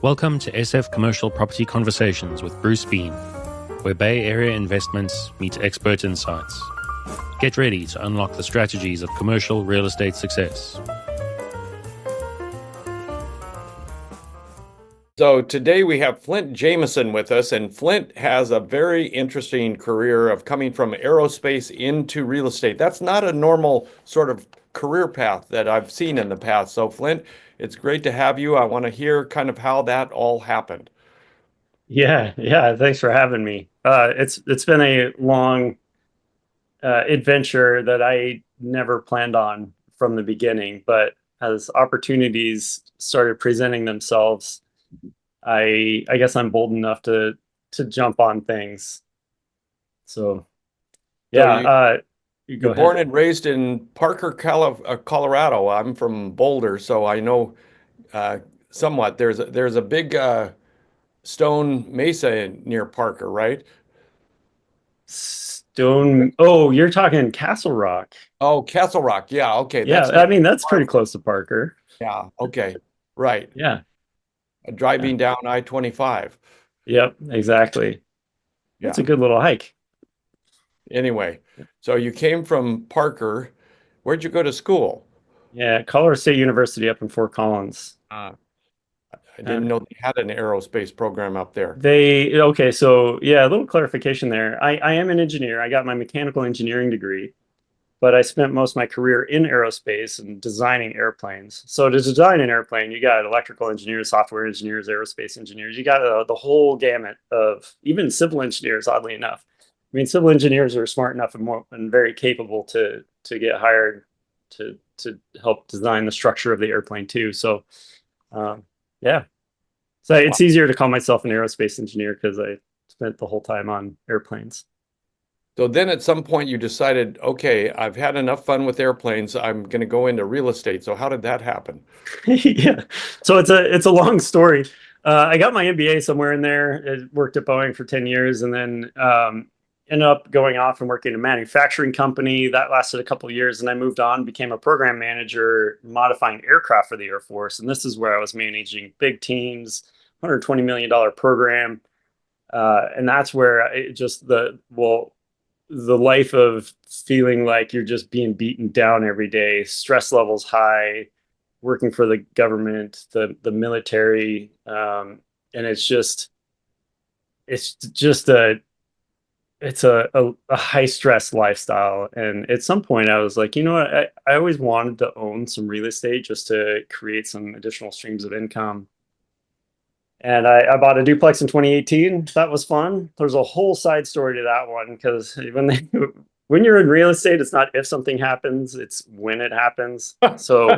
Welcome to SF Commercial Property Conversations with Bruce Bean, where Bay Area investments meet expert insights. Get ready to unlock the strategies of commercial real estate success. So today we have Flint Jamison with us, and Flint has a very interesting career of coming from aerospace into real estate. That's not a normal sort of career path that I've seen in the past. So Flint, it's great to have you. I want to hear kind of how that all happened. Yeah. Thanks for having me. It's been a long adventure that I never planned on from the beginning, but as opportunities started presenting themselves, I guess I'm bold enough to jump on things. So So yeah, you go you're ahead. born and raised in Parker, Colorado. I'm from Boulder, so I know somewhat. There's a big stone mesa near Parker, right? Stone. Oh, you're talking Castle Rock. Oh, Castle Rock. Yeah, okay. Yeah, That's I not mean that's far pretty from. close to Parker. Yeah, okay. Right. Yeah. Yeah. Driving down I-25. Yep, exactly. That's a Yeah. good little hike. Anyway, so you came from Parker. Where'd you go to school? Yeah, Colorado State University up in Fort Collins. Uh, I didn't And know they had an aerospace program up there. okay, so yeah, a little clarification there. I am an engineer. I got my mechanical engineering degree, but I spent most of my career in aerospace and designing airplanes. So to design an airplane, you got electrical engineers, software engineers, aerospace engineers. You got the whole gamut of even civil engineers, oddly enough. I mean, civil engineers are smart enough and very capable to get hired to help design the structure of the airplane too. So yeah. So Wow. it's easier to call myself an aerospace engineer because I spent the whole time on airplanes. So then at some point you decided, okay, I've had enough fun with airplanes. I'm going to go into real estate. So how did that happen? Yeah. So it's a long story. I got my MBA somewhere in there. I worked at Boeing for 10 years and then ended up going off and working in a manufacturing company. That lasted a couple of years. And I moved on, became a program manager, modifying aircraft for the Air Force. And this is where I was managing big teams, $120 million program. And that's where the life of feeling like you're just being beaten down every day, stress levels high, working for the government, the military, and it's just a high stress lifestyle. And at some point, I was like, you know what, I always wanted to own some real estate just to create some additional streams of income. And I bought a duplex in 2018. That was fun. There's a whole side story to that one because when you're in real estate, it's not if something happens, it's when it happens. So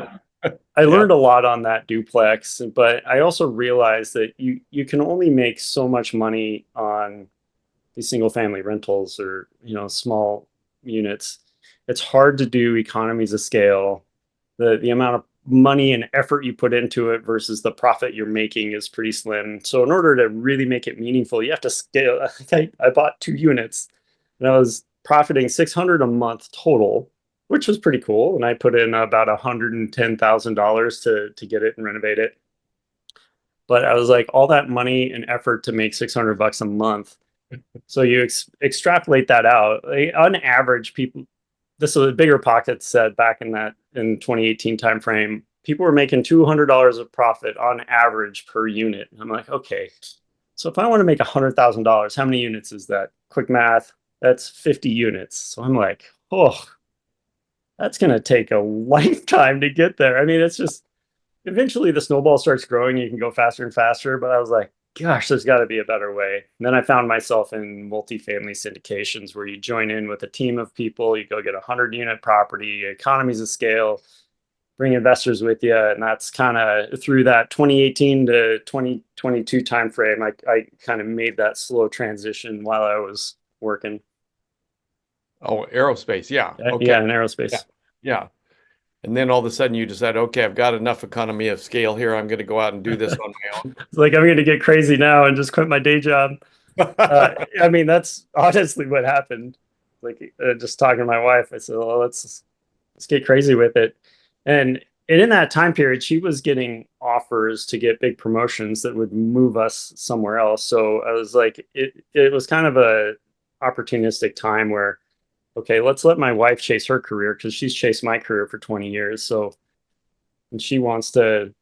I Yeah. learned a lot on that duplex, but I also realized that you can only make so much money on these single family rentals or small units. It's hard to do economies of scale. The amount of money and effort you put into it versus the profit you're making is pretty slim. So in order to really make it meaningful, you have to scale. I bought 2 units and I was profiting 600 a month total, which was pretty cool. And I put in about $110,000 to get it and renovate it. But I was like, all that money and effort to make 600 bucks a month. So you extrapolate that out. On average, people, this was a bigger pocket said back in 2018 timeframe, people were making $200 of profit on average per unit. And I'm like, okay, so if I want to make $100,000, how many units is that? Quick math, that's 50 units. So I'm like, oh, that's going to take a lifetime to get there. I mean, it's just eventually the snowball starts growing. You can go faster and faster. But I was like, gosh, there's got to be a better way. And then I found myself in multifamily syndications where you join in with a team of people, you go get a 100-unit property, economies of scale, bring investors with you. And that's kind of through that 2018 to 2022 timeframe, I kind of made that slow transition while I was working. Oh, aerospace. Yeah. Okay. Yeah, in Yeah. aerospace. Yeah. And then all of a sudden you decide, okay, I've got enough economy of scale here. I'm going to go out and do this on my It's like I'm going to get crazy now and just quit my day job. own. I mean, that's honestly what happened. Like just talking to my wife, I said, "Well, let's get crazy with it." And And in that time period, she was getting offers to get big promotions that would move us somewhere else. So I was like, it was kind of a opportunistic time where, okay, let's let my wife chase her career because she's chased my career for 20 years. So, and she wants to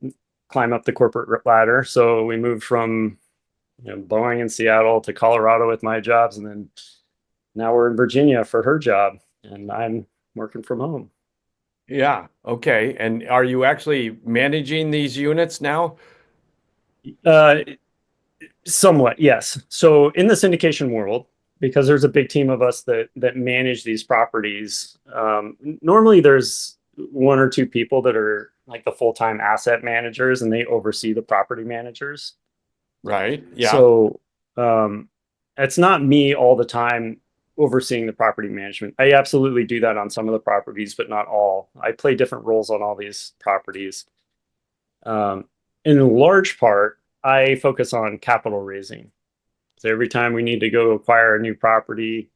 climb up the corporate ladder. So we moved from, Boeing in Seattle to Colorado with my jobs. And then now we're in Virginia for her job and I'm working from home. Yeah. Okay. And are you actually managing these units now? Uh, Somewhat, yes. So in the syndication world, because there's a big team of us that manage these properties, normally there's one or two people that are like the full-time asset managers and they oversee the property managers. Right. Yeah. So it's not me all the time overseeing the property management. I absolutely do that on some of the properties, but not all. I play different roles on all these properties. In large part, I focus on capital raising. So every time we need to go acquire a new property,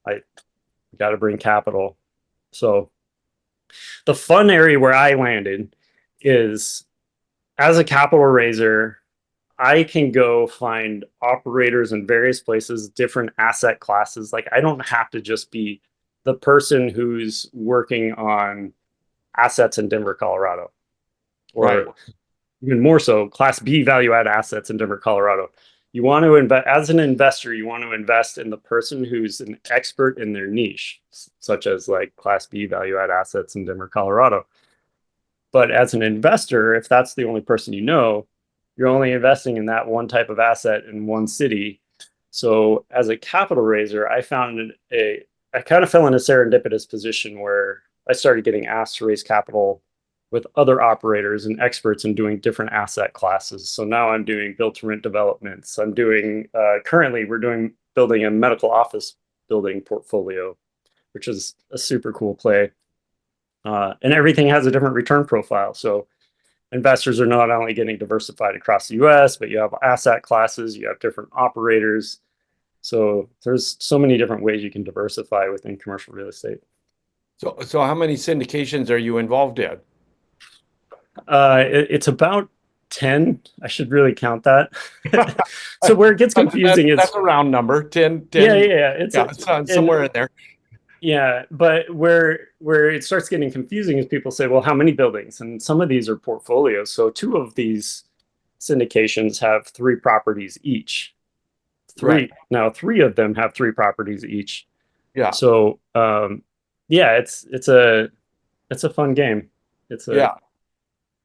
I got to bring capital. So the fun area where I landed is as a capital raiser, I can go find operators in various places, different asset classes. Like I don't have to just be the person who's working on assets in Denver, Colorado, or Right. even more so, Class B value add assets in Denver, Colorado. You want to invest as an investor, you want to invest in the person who's an expert in their niche, such as like Class B value add assets in Denver, Colorado. But as an investor, if that's the only person you know, you're only investing in that one type of asset in one city. So as a capital raiser, I kind of fell in a serendipitous position where I started getting asked to raise capital with other operators and experts in doing different asset classes. So now I'm doing build to rent developments. I'm doing currently we're building a medical office building portfolio, which is a super cool play. And everything has a different return profile. So investors are not only getting diversified across the US, but you have asset classes, you have different operators. So there's so many different ways you can diversify within commercial real estate. So how many syndications are you involved in? It's about 10. I should really count that. So where it gets confusing is That's a round number, 10. yeah. It's somewhere in there. Yeah, but where it starts getting confusing is people say, well, how many buildings? And some of these are portfolios. So two of these syndications have 3 properties each. Right. Now 3 of them have 3 properties each. Yeah. So yeah, it's a fun game. Yeah.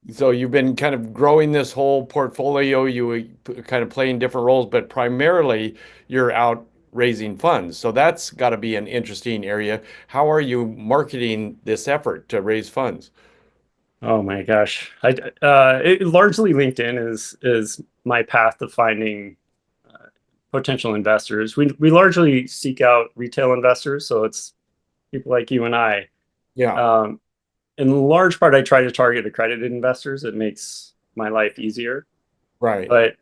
So you've been kind of growing this whole portfolio. You kind of playing different roles, but primarily you're out raising funds. So that's got to be an interesting area. How are you marketing this effort to raise funds? Oh my gosh. Largely LinkedIn is my path to finding potential investors. We largely seek out retail investors, so it's people like you and I. Yeah. In large part, I try to target accredited investors. It makes my life easier. Right. But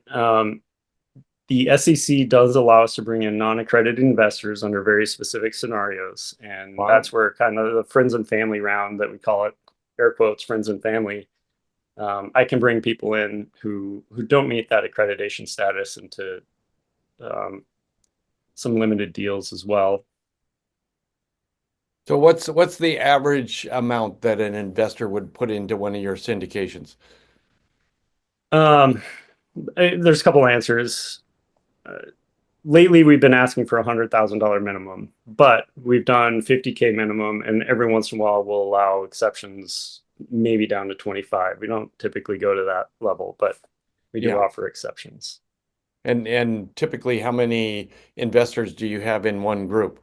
the SEC does allow us to bring in non-accredited investors under very specific scenarios. And Wow. that's where kind of the friends and family round that we call it, air quotes, friends and family. I can bring people in who don't meet that accreditation status into some limited deals as well. So what's the average amount that an investor would put into one of your syndications? There's a couple answers. Lately, we've been asking for $100,000 minimum, but we've done 50K minimum, and every once in a while we'll allow exceptions, maybe down to 25. We don't typically go to that level, but we do offer exceptions. And typically, how many investors do you have in one group?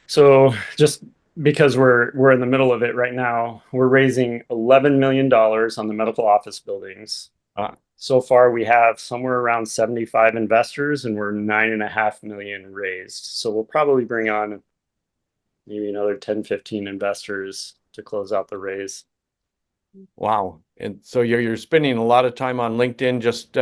So just because we're in the middle of it right now, we're raising $11 million on the medical office buildings. So far, we have somewhere around 75 investors, and we're 9.5 million raised. So we'll probably bring on maybe another 10, 15 investors to close out the raise. Wow. And so you're spending a lot of time on LinkedIn just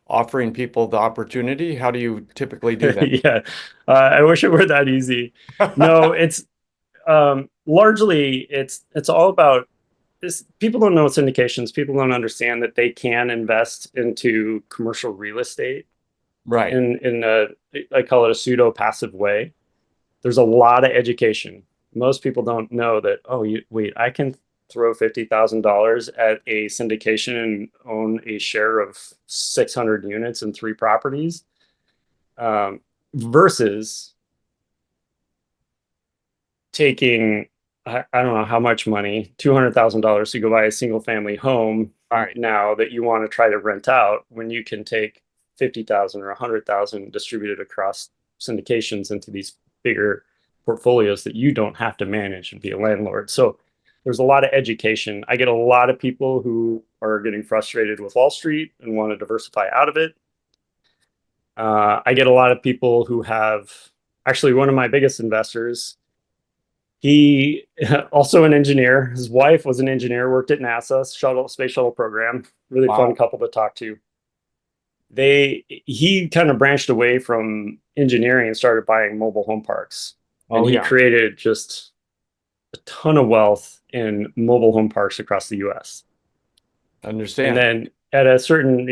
offering people the opportunity. How do you typically do that? Yeah, I wish it were that easy. No, it's largely it's all about people don't know syndications. People don't understand that they can invest into commercial real estate Right. in a, I call it a pseudo passive way. There's a lot of education. Most people don't know that, oh, wait, I can throw $50,000 at a syndication and own a share of 600 units and 3 properties, versus taking, I don't know how much money, $200,000 to go buy a single family home Right. now that you want to try to rent out, when you can take 50,000 or 100,000 distributed across syndications into these bigger portfolios that you don't have to manage and be a landlord. So there's a lot of education. I get a lot of people who are getting frustrated with Wall Street and want to diversify out of it. I get a lot of people who have, actually, one of my biggest investors, he also an engineer. His wife was an engineer, worked at NASA space shuttle program. Really Wow. fun couple to talk to. He kind of branched away from engineering and started buying mobile home parks. And Oh, he yeah. created just a ton of wealth in mobile home parks across the US. Understand. And then at a certain,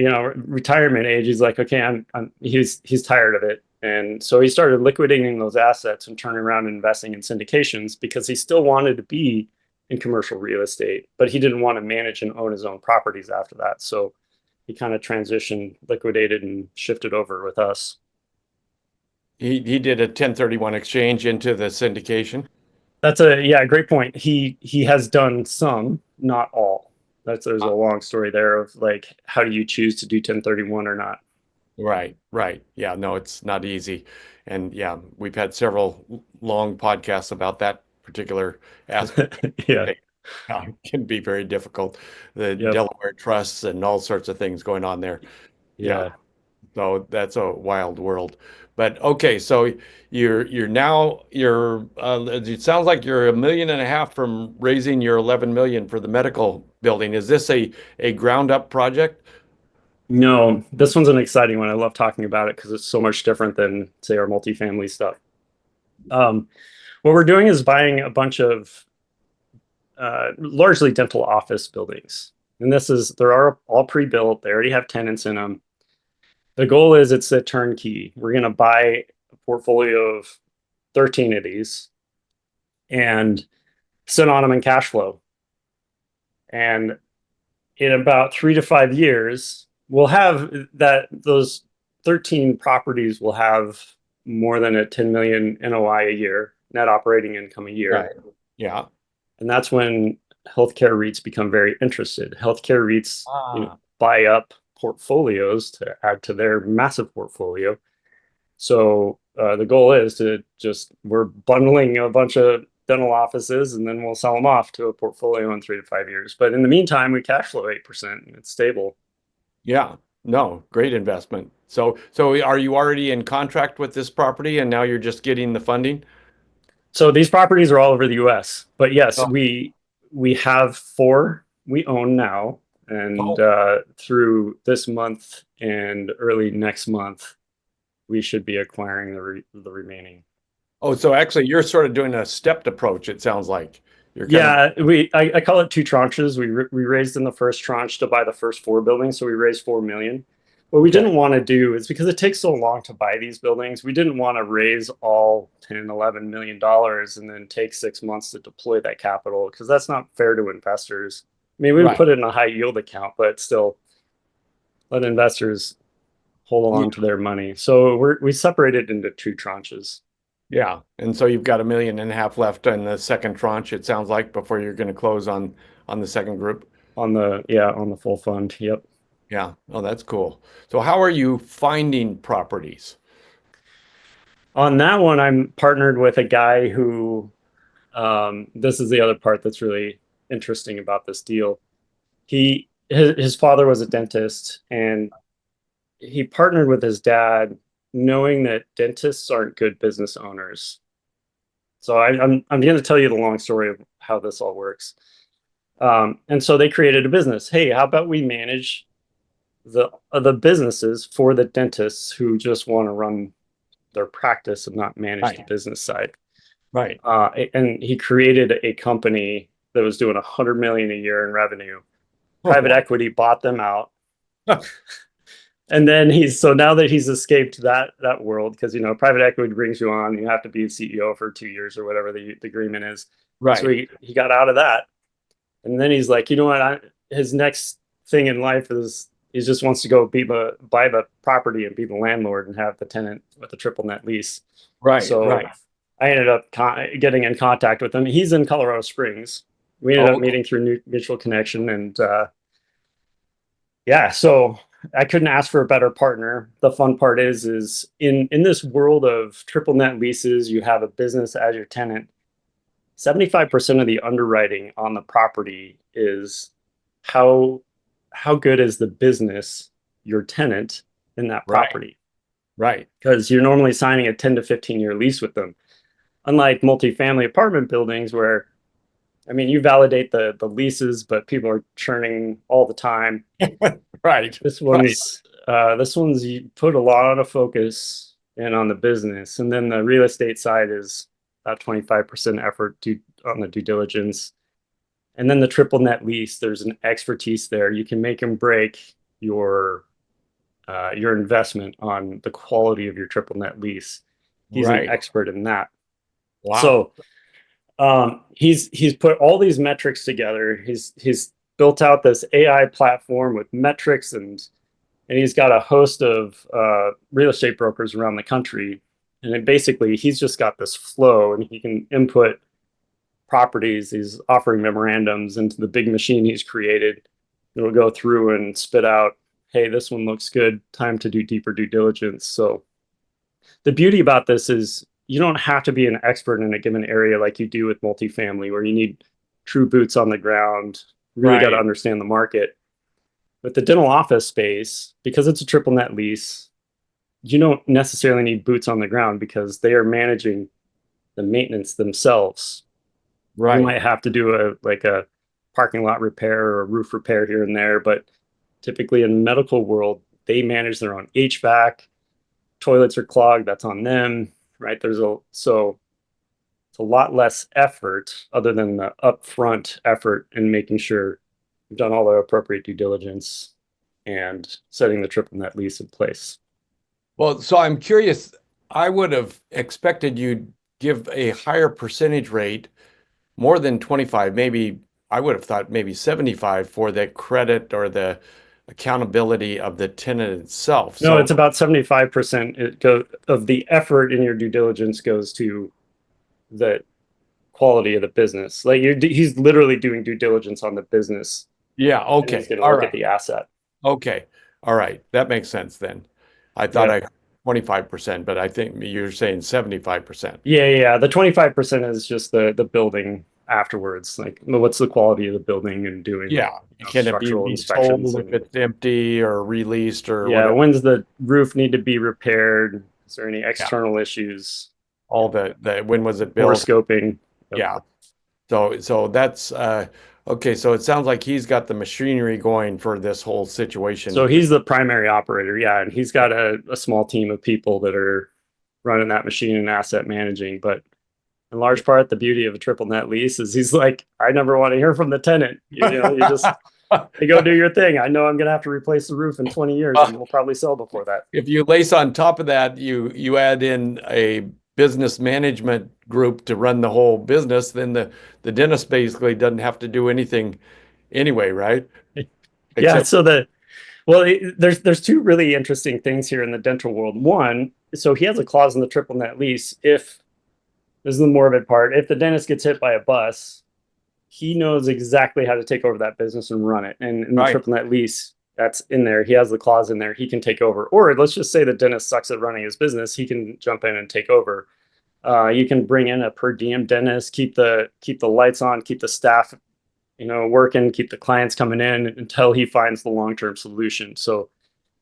retirement age, he's like, okay, he's tired of it. And so he started liquidating those assets and turning around and investing in syndications, because he still wanted to be in commercial real estate, but he didn't want to manage and own his own properties after that. So he kind of transitioned, liquidated, and shifted over with us. He did a 1031 exchange into the syndication. That's great point. He has done some, not all. There's a long story there of like, how do you choose to do 1031 or not? Right, right. Yeah, no, it's not easy. And yeah, we've had several long podcasts about that particular aspect. Yeah. It can be very difficult. The Yep. Delaware trusts and all sorts of things going on there. Yeah. So that's a wild world. But okay, so you're it sounds like you're $1.5 million from raising your 11 million for the medical building. Is this a ground up project? No, this one's an exciting one. I love talking about it because it's so much different than, say, our multifamily stuff. What we're doing is buying a bunch of largely dental office buildings. And they're all pre-built. They already have tenants in them. The goal is it's a turnkey. We're going to buy a portfolio of 13 of these and sit on them in cash flow. And in about 3 to 5 years, we'll have those 13 properties will have more than a 10 million NOI a year, net operating income a year. Right. Yeah. And that's when healthcare REITs become very interested. Healthcare REITs, buy up portfolios to add to their massive portfolio. So the goal is we're bundling a bunch of dental offices, and then we'll sell them off to a portfolio in 3 to 5 years. But in the meantime, we cash flow 8%, and it's stable. Yeah. No, great investment. So are you already in contract with this property and now you're just getting the funding? So these properties are all over the US. But yes, Oh. we have 4 we own now. And through this month and early next month, we should be acquiring the remaining. Oh, so actually you're sort of doing a stepped approach, it sounds like. I call it 2 tranches. We raised in the first tranche to buy the first 4 buildings, so we raised 4 million. What we didn't want to do is, because it takes so long to buy these buildings, we didn't want to raise all 10, 11 million dollars and then take 6 months to deploy that capital, because that's not fair to investors. I mean, we would put it in a high yield account, but still let investors hold on to their money. So we separated into 2 tranches. Yeah. And so you've got $1.5 million left in the second tranche, it sounds like, before you're going to close on the second group. On the full fund. Yep. Yeah. Oh, that's cool. So how are you finding properties? On that one, I'm partnered with a guy who, this is the other part that's really interesting about this deal. His father was a dentist, and he partnered with his dad, knowing that dentists aren't good business owners. So I'm going to tell you the long story of how this all works. And so they created a business. Hey, how about we manage the businesses for the dentists who just want to run their practice and not manage the business side. Right. And he created a company that was doing 100 million a year in revenue. Private equity bought them out. And then so now that he's escaped that world, because private equity brings you on, you have to be the CEO for 2 years or whatever the agreement is. Right. So he got out of that, and then he's like, you know what? His next thing in life is he just wants to go buy the property and be the landlord and have the tenant with a triple net lease. Right. So right. I ended up getting in contact with him. He's in Colorado Springs. We ended up meeting through mutual connection, and yeah, so I couldn't ask for a better partner. The fun part is in this world of triple net leases, you have a business as your tenant. 75% of the underwriting on the property is how good is the business, your tenant, in that property. Right. Because you're normally signing a 10 to 15 year lease with them. Unlike multifamily apartment buildings where, I mean, you validate the leases, but people are churning all the time. Right. This one's you put a lot of focus in on the business, and then the real estate side is about 25% effort on the due diligence. And then the triple net lease, there's an expertise there. You can make and break your investment on the quality of your triple net lease. He's an expert in that. Wow. So he's put all these metrics together. He's built out this AI platform with metrics, and he's got a host of real estate brokers around the country. And then basically he's just got this flow, and he can input properties, he's offering memorandums into the big machine he's created. It'll go through and spit out, hey, this one looks good, time to do deeper due diligence. So the beauty about this is you don't have to be an expert in a given area like you do with multifamily, where you need true boots on the ground, really got to understand the market. With the dental office space, because it's a triple net lease, you don't necessarily need boots on the ground because they are managing the maintenance themselves. Right. You might have to do a parking lot repair or a roof repair here and there, but typically in the medical world, they manage their own HVAC. Toilets are clogged, that's on them, right? So it's a lot less effort other than the upfront effort in making sure you've done all the appropriate due diligence and setting the triple net lease in place. Well, so I'm curious, I would have expected you'd give a higher percentage rate, more than 25, maybe I would have thought maybe 75 for the credit or the accountability of the tenant itself. No, it's about 75% of the effort in your due diligence goes to the quality of the business. Like he's literally doing due diligence on the business. Yeah. Okay. He's going to look at the asset. Okay. All right. That makes sense then. I thought I 25%, but I think you're saying 75%. Yeah. The 25% is just the building afterwards. Like, what's the quality of the building and doing? Yeah. Can it be sold if it's empty or released or whatever? When's the roof need to be repaired? Is there any external issues? All the when was it built? Or scoping. Yeah. So that's okay. So it sounds like he's got the machinery going for this whole situation. So he's the primary operator. Yeah. And he's got a small team of people that are running that machine and asset managing. But in large part, the beauty of a triple net lease is he's like, I never want to hear from the tenant. You just you go do your thing. I know I'm going to have to replace the roof in 20 years and we'll probably sell before that. If you lace on top of that, you add in a business management group to run the whole business, then the dentist basically doesn't have to do anything anyway, right? Yeah. So there's two really interesting things here in the dental world. One, so he has a clause in the triple net lease. If this is the morbid part, if the dentist gets hit by a bus, he knows exactly how to take over that business and run it. And in the triple net lease, that's in there. He has the clause in there. He can take over. Or let's just say the dentist sucks at running his business. He can jump in and take over. You can bring in a per diem dentist, keep the lights on, keep the staff, working, keep the clients coming in until he finds the long-term solution. So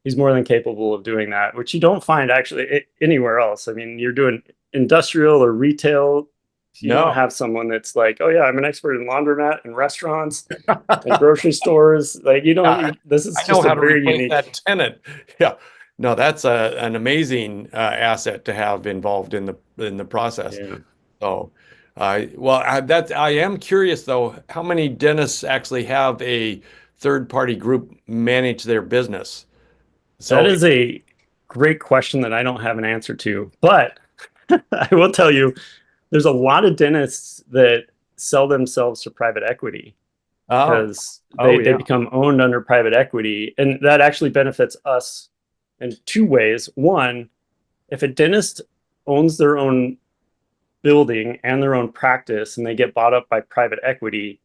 he's more than capable of doing that, which you don't find actually anywhere else. I mean, you're doing industrial or retail. You don't have someone that's like, oh yeah, I'm an expert in laundromat and restaurants and grocery stores. Like this is just a very unique that tenant. Yeah. No, that's an amazing asset to have involved in the process. Yeah. So, I am curious though, how many dentists actually have a third-party group manage their business? That So, is a great question that I don't have an answer to, but I will tell you, there's a lot of dentists that sell themselves to private equity oh, because oh they yeah. become owned under private equity. And that actually benefits us in two ways. One, if a dentist owns their own building and their own practice and they get bought up by private equity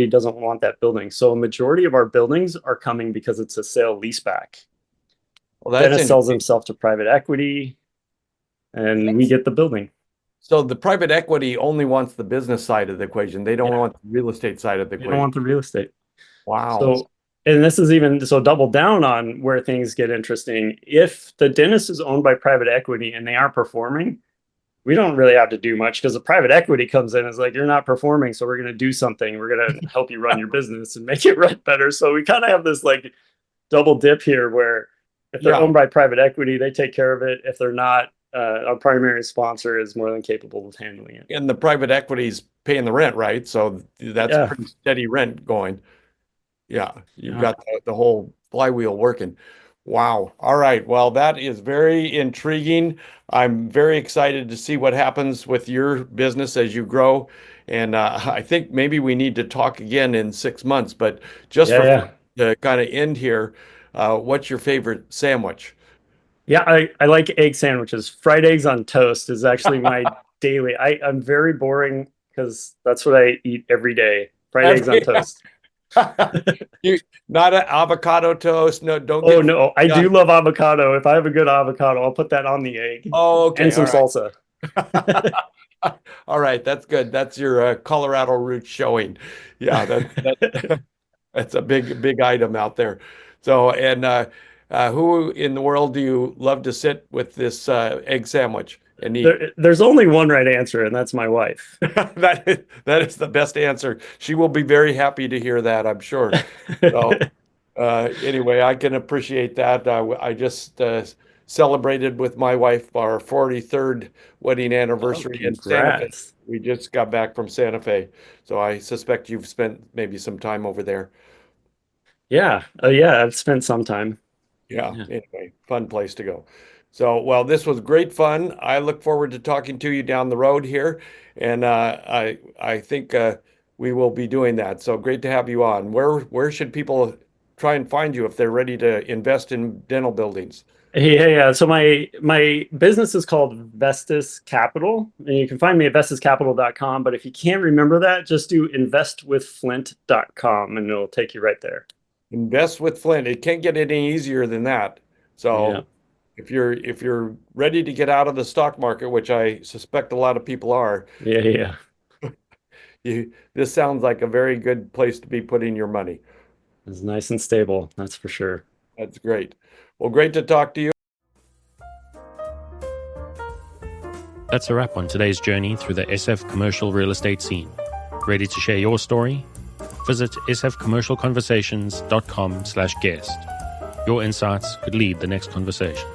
doesn't want that building. So a majority of our buildings are coming because it's a sale leaseback. Well, that's Dentist sells interesting. himself to private equity and we get the building. So the private equity only wants the business side of the equation. They don't Yeah, want the real estate side of the they don't equation. want the real estate. Wow. So, and this is even so double down on where things get interesting. If the dentist is owned by private equity and they aren't performing, we don't really have to do much because the private equity comes in and is like, you're not performing, so we're going to do something. We're going to help you run your business and make it run better. So we kind of have this like double dip here where if they're Yeah. owned by private equity, they take care of it. If they're not, our primary sponsor is more than capable of handling it. And the private equity's paying the rent, right? So that's Yeah. pretty steady rent going. Yeah, you've Yeah. got the whole flywheel working. Wow. All right. Well, that is very intriguing. I'm very excited to see what happens with your business as you grow. And I think maybe we need to talk again in 6 months. But just Yeah. for Yeah. to kind of end here, what's your favorite sandwich? Yeah. I like egg sandwiches. Fried eggs on toast is actually my daily. I'm very boring because that's what I eat every day. Fried eggs on Every toast. you not an avocado toast. No, don't Oh get no, I done. do love avocado. If I have a good avocado, I'll put that on the egg Oh, and okay. some All right. salsa. All right, that's good. That's your Colorado roots showing. Yeah, that's a big item out there. So, and who in the world do you love to sit with this egg sandwich and eat? There's only one right answer, and that's my wife. That is the best answer. She will be very happy to hear that, I'm sure. So, anyway, I can appreciate that. I just celebrated with my wife our 43rd wedding Oh, anniversary in Santa Fe. congrats. We just got back from Santa Fe, so I suspect you've spent maybe some time over there. Yeah. Yeah, I've spent some time. Yeah, Yeah. anyway, fun place to go. So, well, this was great fun. I look forward to talking to you down the road here, and I think we will be doing that. So great to have you on. Where should people try and find you if they're ready to invest in dental buildings? Yeah. So my business is called Vestas Capital, and you can find me at vestascapital.com. But if you can't remember that, just do investwithflint.com and it'll take you right there. Invest with Flint. It can't get any easier than that. Yeah. So if you're ready to get out of the stock market, which I suspect a lot of people are, Yeah. Yeah. this sounds like a very good place to be putting your money. It's nice and stable. That's for sure. That's great. Well, great to talk to you. That's a wrap on today's journey through the SF commercial real estate scene. Ready to share your story? Visit sfcommercialconversations.com/guest. Your insights could lead the next conversation.